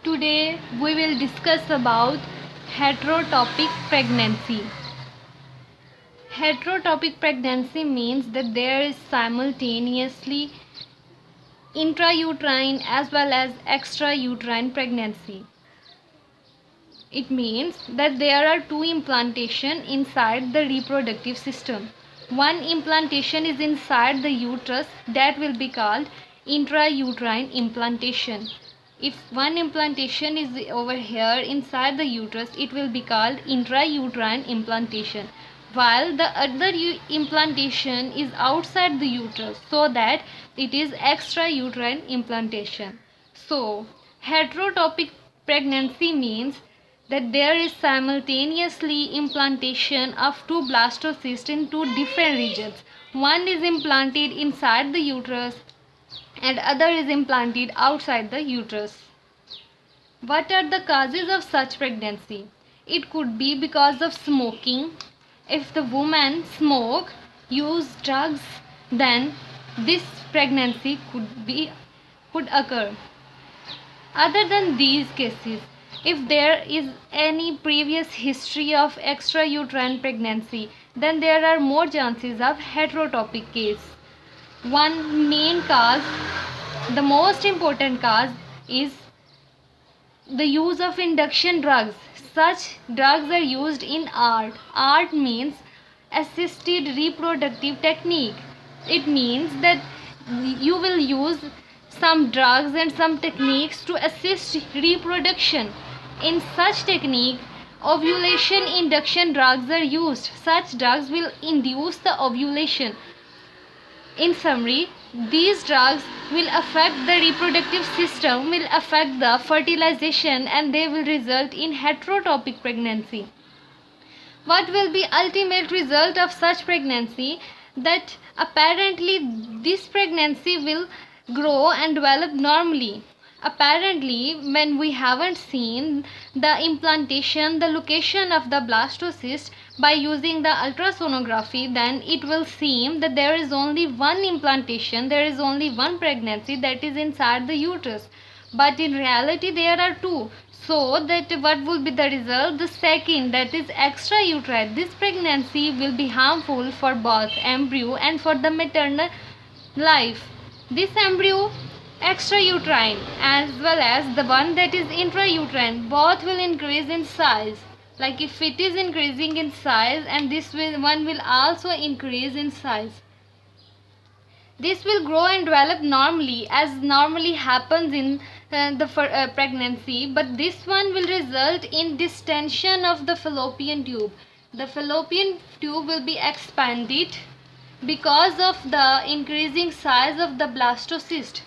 Today we will discuss about heterotopic pregnancy. Heterotopic pregnancy means that there is simultaneously intrauterine as well as extrauterine pregnancy. It means that there are two implantations inside the reproductive system. One implantation is inside the uterus, that will be called intrauterine implantation. If one implantation is over here inside the uterus, it will be called intrauterine implantation, while the other implantation is outside the uterus, so that it is extrauterine implantation. So heterotopic pregnancy means that there is simultaneously implantation of two blastocysts in two different regions. One is implanted inside the uterus and other is implanted outside the uterus. What are the causes of such pregnancy? It could be because of smoking. If the woman use drugs, then this pregnancy could occur. Other than these cases, if there is any previous history of extrauterine pregnancy, then there are more chances of heterotopic case. One main cause, the most important cause, is the use of induction drugs. Such drugs are used in art. Art means assisted reproductive technique. It means that you will use some drugs and some techniques to assist reproduction. In such technique, ovulation induction drugs are used. Such drugs will induce the ovulation. In summary, these drugs will affect the reproductive system, will affect the fertilization, and they will result in heterotopic pregnancy. What will be ultimate result of such pregnancy? That apparently this pregnancy will grow and develop normally. Apparently, when we haven't seen the implantation, the location of the blastocyst by using the ultrasonography, then it will seem that there is only one implantation, there is only one pregnancy that is inside the uterus. But in reality, there are two. So that what will be the result? The second, that is extrauterine. This pregnancy will be harmful for both embryo and for the maternal life. This embryo, extrauterine, as well as the one that is intrauterine, both will increase in size. Like if it is increasing in size, and one will also increase in size. This will grow and develop normally, as normally happens in the pregnancy, but this one will result in distension of the fallopian tube. The fallopian tube will be expanded because of the increasing size of the blastocyst,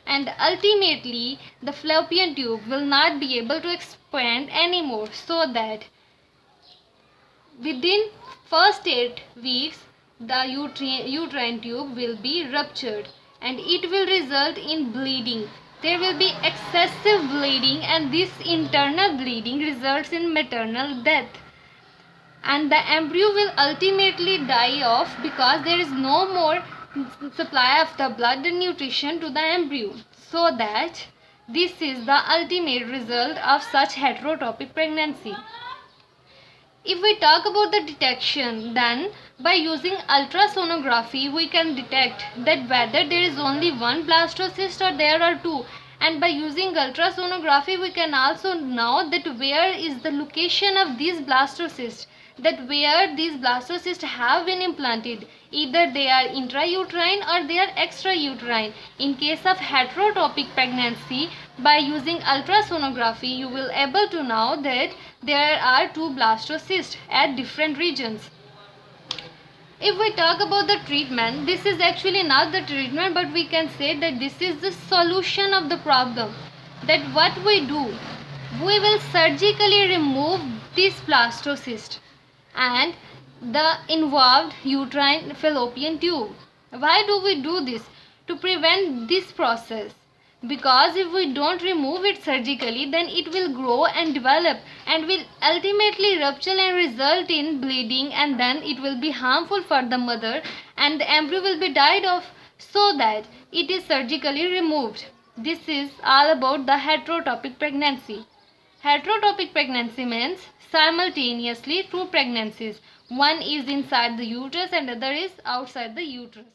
and ultimately the fallopian tube will not be able to expand anymore, so that within first 8 weeks the uterine tube will be ruptured, and it will result in bleeding. There will be excessive bleeding, and this internal bleeding results in maternal death, and the embryo will ultimately die off because there is no more supply of the blood and nutrition to the embryo. So that this is the ultimate result of such heterotopic pregnancy. If we talk about the detection, then by using ultrasonography we can detect that whether there is only one blastocyst or there are two. And by using ultrasonography we can also know that where is the location of these blastocysts, that where these blastocysts have been implanted. Either they are intrauterine or they are extrauterine. In case of heterotopic pregnancy, by using ultrasonography you will able to know that there are two blastocysts at different regions. If we talk about the treatment, this is actually not the treatment, but we can say that this is the solution of the problem. That what we do, we will surgically remove this blastocyst and the involved uterine fallopian tube. Why do we do this? To prevent this process. Because if we don't remove it surgically, then it will grow and develop and will ultimately rupture and result in bleeding, and then it will be harmful for the mother and the embryo will be died off, so that it is surgically removed. This is all about the heterotopic pregnancy. Heterotopic pregnancy means simultaneously two pregnancies. One is inside the uterus and other is outside the uterus.